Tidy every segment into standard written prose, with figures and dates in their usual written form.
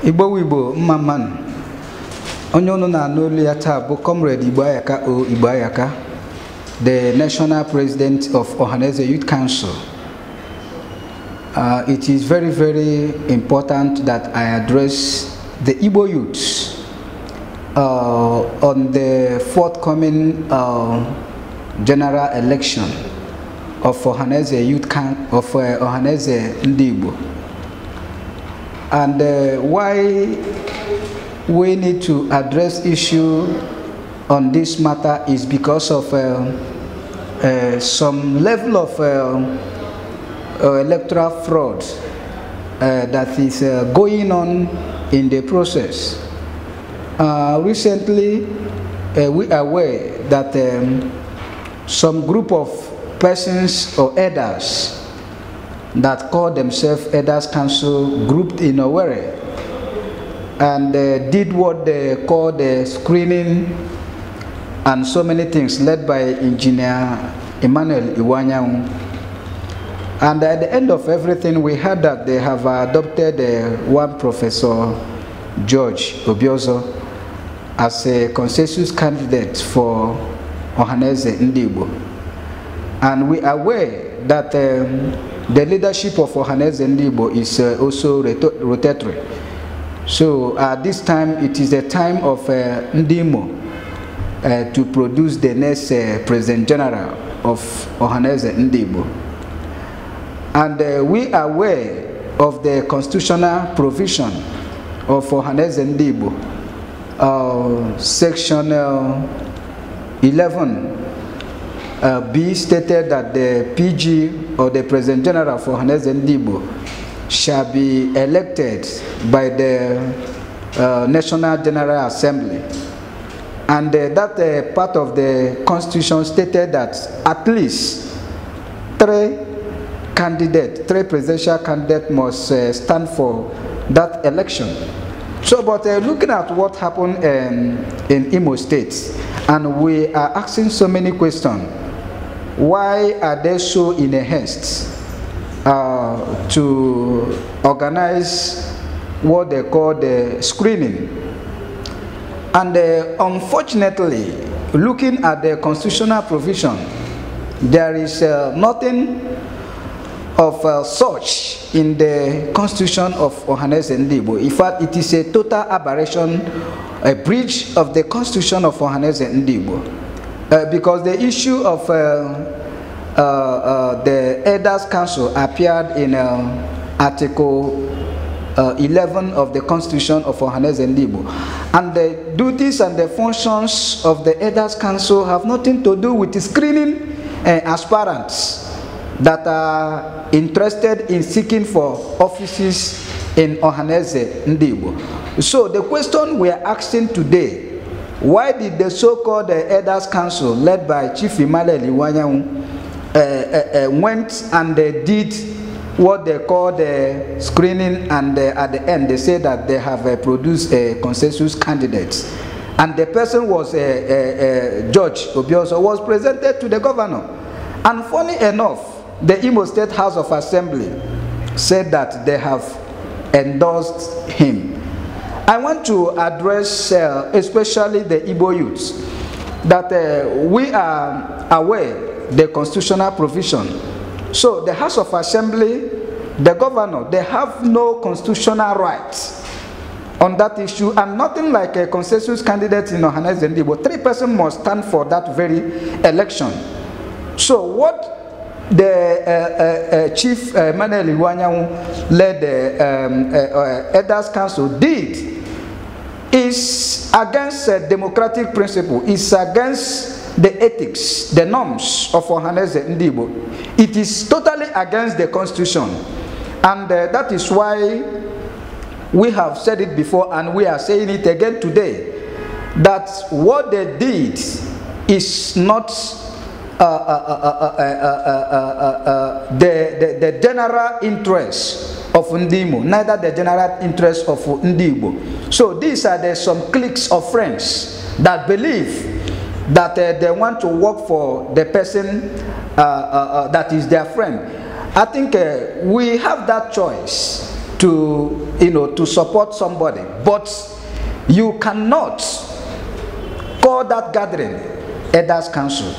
Igbo Wibo Mmaman onye unu na-anụ ya taa bụ Comrade Igbo Ayaka O Igbo Ayaka, the National President of Ohaneze Youth Council. It is very, very important that I address the Igbo youths on the forthcoming general election of Ohaneze Youth Council of Ohaneze Ndigbo. And why we need to address issue on this matter is because of some level of electoral fraud that is going on in the process. Recently, we are aware that some group of persons or elders that call themselves Elders Council grouped in Owerri and did what they call the screening and so many things led by Engineer Emmanuel Iwanyanwu. And at the end of everything, we heard that they have adopted one Professor George Obiozo as a consensus candidate for Ohaneze Ndigbo. And we are aware that the leadership of Ohaneze Ndigbo is also rotatory. So at this time, it is the time of Ndimo to produce the next President General of Ohaneze Ndigbo. And we are aware of the constitutional provision of Ohaneze Ndigbo, Section 11. B stated that the PG or the President General for Ohaneze Ndigbo shall be elected by the National General Assembly. And that part of the Constitution stated that at least three presidential candidates must stand for that election. So, but looking at what happened in Imo State, and we are asking so many questions. Why are they so in a haste to organize what they call the screening? And unfortunately, looking at the constitutional provision, there is nothing of such in the constitution of Ohaneze Ndigbo. In fact, it is a total aberration, a breach of the constitution of Ohaneze Ndigbo. Because the issue of the Elders Council appeared in Article 11 of the Constitution of Ohaneze Ndigbo. And the duties and the functions of the Elders Council have nothing to do with screening aspirants that are interested in seeking for offices in Ohaneze Ndigbo. So the question we are asking today, why did the so-called Elders Council, led by Chief Emmanuel Iwanyanwu, went and did what they call the screening, and at the end they say that they have produced a consensus candidate, and the person was George Obiozo, was presented to the governor, and funny enough, the Imo State House of Assembly said that they have endorsed him. I want to address especially the Igbo youths that we are aware the constitutional provision. So the House of Assembly, the governor, they have no constitutional rights on that issue, and nothing like a consensus candidate in Ohaneze Ndigbo. 3 persons must stand for that very election. So what the Chief Emmanuel Iwanyanwu led the Elders Council did is against democratic principle, is against the ethics, the norms of Ohaneze Ndigbo. It is totally against the Constitution. And that is why we have said it before, and we are saying it again today, that what they did is not the general interest of Ndimo, neither the general interest of Ndigbo. So these are some cliques of friends that believe that they want to work for the person that is their friend. I think we have that choice to, to support somebody, but you cannot call that gathering Elders Council.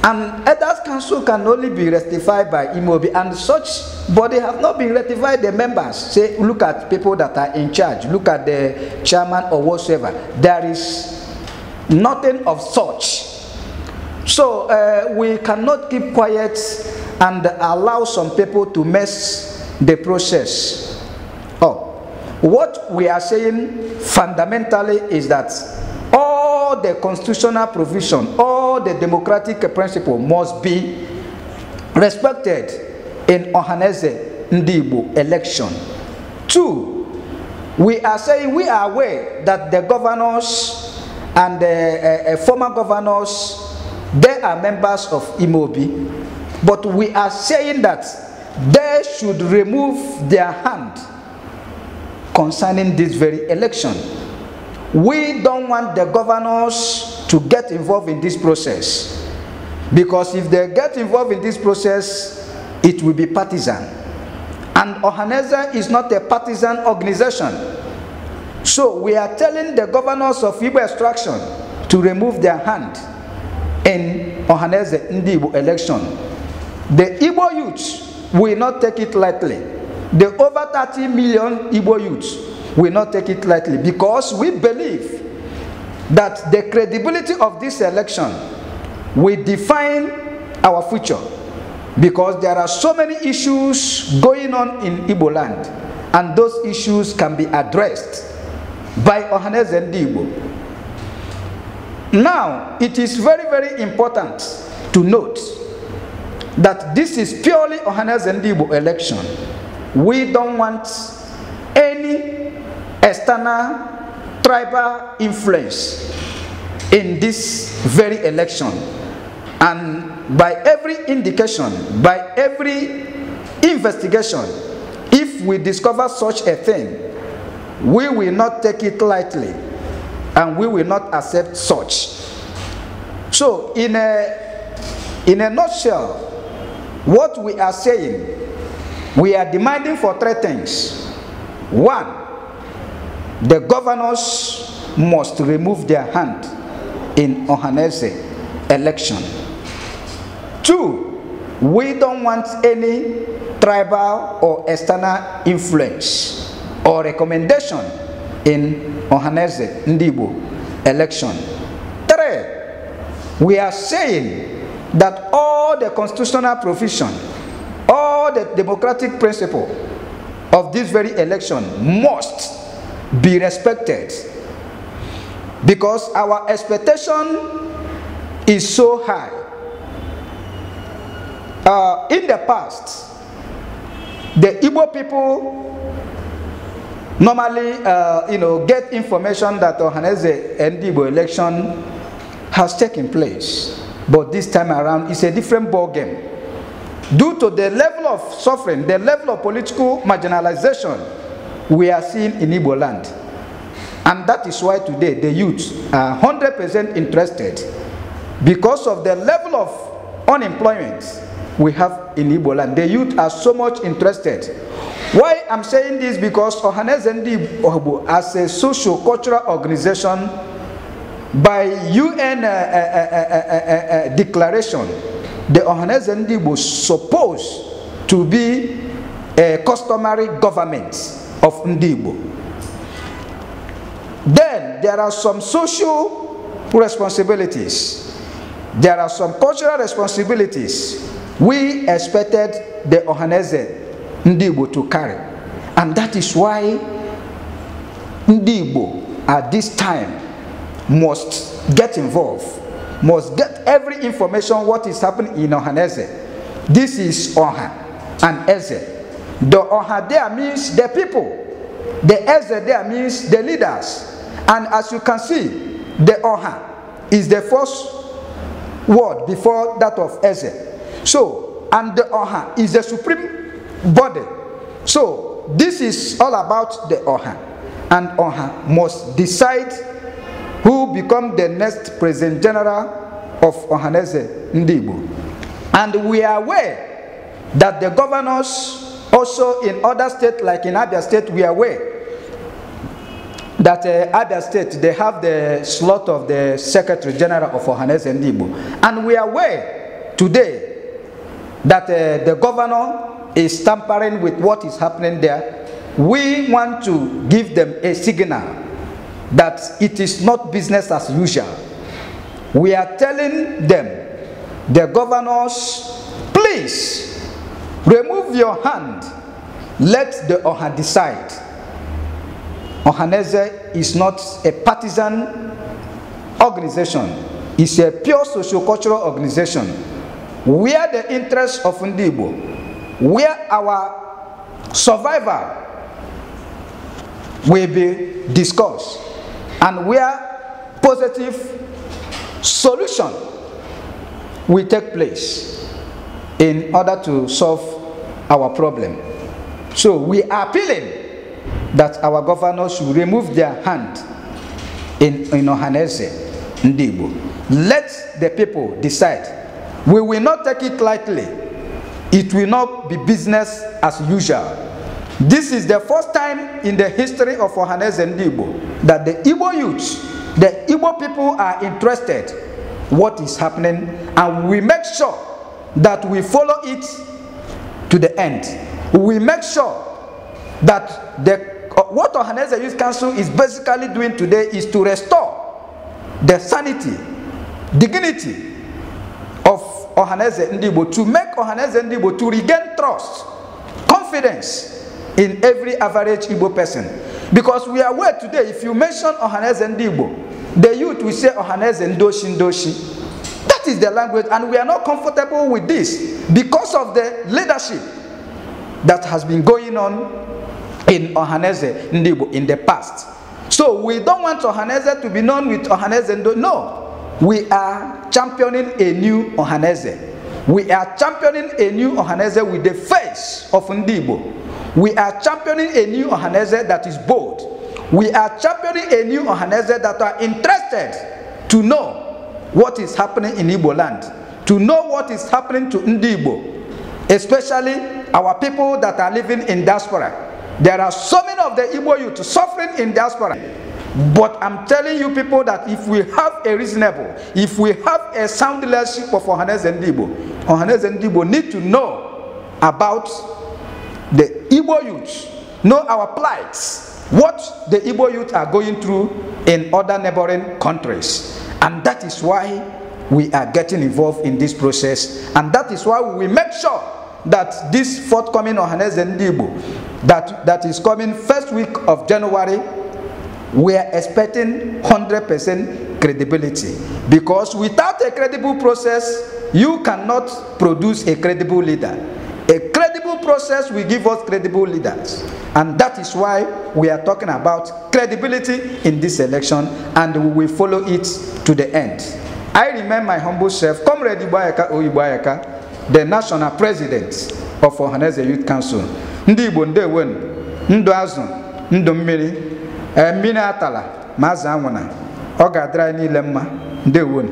And Elders Council can only be rectified by Imobi, and such body have not been rectified. The members say, look at people that are in charge, look at the chairman or whatsoever. There is nothing of such. So we cannot keep quiet and allow some people to mess the process up. What we are saying fundamentally is that all the constitutional provision, all the democratic principle must be respected in Ohanaeze Ndigbo election. 2, we are saying we are aware that the governors and the former governors, they are members of Imobi, but we are saying that they should remove their hand concerning this very election. We don't want the governors to get involved in this process, because if they get involved in this process, it will be partisan. And Ohanaeze is not a partisan organization. So we are telling the governors of Igbo extraction to remove their hand in Ohanaeze Ndigbo election. The Igbo youth will not take it lightly. The over 30 million Igbo youths will not take it lightly, because we believe that the credibility of this election will define our future, because there are so many issues going on in Igbo land, and those issues can be addressed by Ohanaeze Ndigbo. Now, it is very, very important to note that this is purely Ohanaeze Ndigbo election. We don't want any external tribal influence in this very election. And by every indication, by every investigation, if we discover such a thing, we will not take it lightly, and we will not accept such. So in a nutshell, what we are saying, we are demanding for 3 things. 1, the governors must remove their hand in Ohanaeze election. 2, we don't want any tribal or external influence or recommendation in Ohanaeze Ndigbo election. 3, we are saying that all the constitutional provision, all the democratic principle of this very election must be respected, because our expectation is so high. In the past, the Igbo people normally get information that Ohanaeze Ndigbo election has taken place, but this time around it's a different ball game. Due to the level of suffering, the level of political marginalization we are seeing in Igbo land. And that is why today the youth are 100% interested, because of the level of unemployment we have in Igbo land. The youth are so much interested. Why I'm saying this? Because Ohanaeze Ndigbo, as a socio-cultural organization, by UN declaration, the Ohanaeze Ndigbo is supposed to be a customary government of Ndigbo. Then there are some social responsibilities. There are some cultural responsibilities we expected the Ohanaeze Ndigbo to carry. And that is why Ndigbo at this time must get involved, must get every information what is happening in Ohanaeze. This is Oha and Eze. The Oha there means the people. The Eze there means the leaders. And as you can see, the Oha is the first word before that of Eze. So, and the Oha is the supreme body. So, this is all about the Oha. And Oha must decide who become the next President General of Ohanaeze Ndigbo. And we are aware that the governors also in other states, like in Abia State, we are aware that Abia State, they have the slot of the Secretary General of Ohaneze Ndigbo. And we are aware today that the governor is tampering with what is happening there. We want to give them a signal that it is not business as usual. We are telling them, the governors, please remove your hand. Let the Oha decide. Ohaneze is not a partisan organization. It's a pure socio-cultural organization where the interests of Ndigbo, where our survival will be discussed, and where positive solution will take place in order to solve our problem. So we are appealing that our governors should remove their hand in Ohaneze Ndigbo. Let the people decide. We will not take it lightly. It will not be business as usual. This is the first time in the history of Ohaneze Ndigbo that the Igbo youth, the Igbo people are interested in what is happening, and we make sure that we follow it to the end. We make sure that what Ohaneze Youth Council is basically doing today is to restore the sanity, dignity of Ohaneze Ndigbo, to make Ohaneze Ndigbo to regain trust, confidence in every average Igbo person. Because we are aware today, if you mention Ohaneze Ndigbo, the youth will say Ohaneze Ndoshi Ndoshi. That is the language, and we are not comfortable with this because of the leadership that has been going on in Ohaneze Ndigbo in the past. So we don't want Ohaneze to be known with Ohaneze Ndoshi. No, we are championing a new Ohaneze. We are championing a new Ohaneze with the face of Ndigbo. We are championing a new Ohaneze that is bold. We are championing a new Ohaneze that are interested to know what is happening in Igbo land, to know what is happening to Ndigbo, especially our people that are living in diaspora. There are so many of the Igbo youth suffering in diaspora. But I'm telling you people that if we have a reasonable, if we have a sound leadership of Ohaneze Ndigbo need to know about the Igbo youth, know our plights, what the Igbo youth are going through in other neighboring countries. And that is why we are getting involved in this process. And that is why we make sure that this forthcoming Ohaneze Ndigbo, that is coming first week of January, we are expecting 100% credibility. Because without a credible process, you cannot produce a credible leader. A credible process will give us credible leaders. And that is why we are talking about credibility in this election, and we will follow it to the end. I remain my humble self, Comrade Ibuayaka Oyibuayaka, the national president of Ohaneze Youth Council. Ndigbo ndewen, ndo azu, ndo mmiri, mmiri atala, maza anwana, ọ ga-adịrị niile mma, ndewen.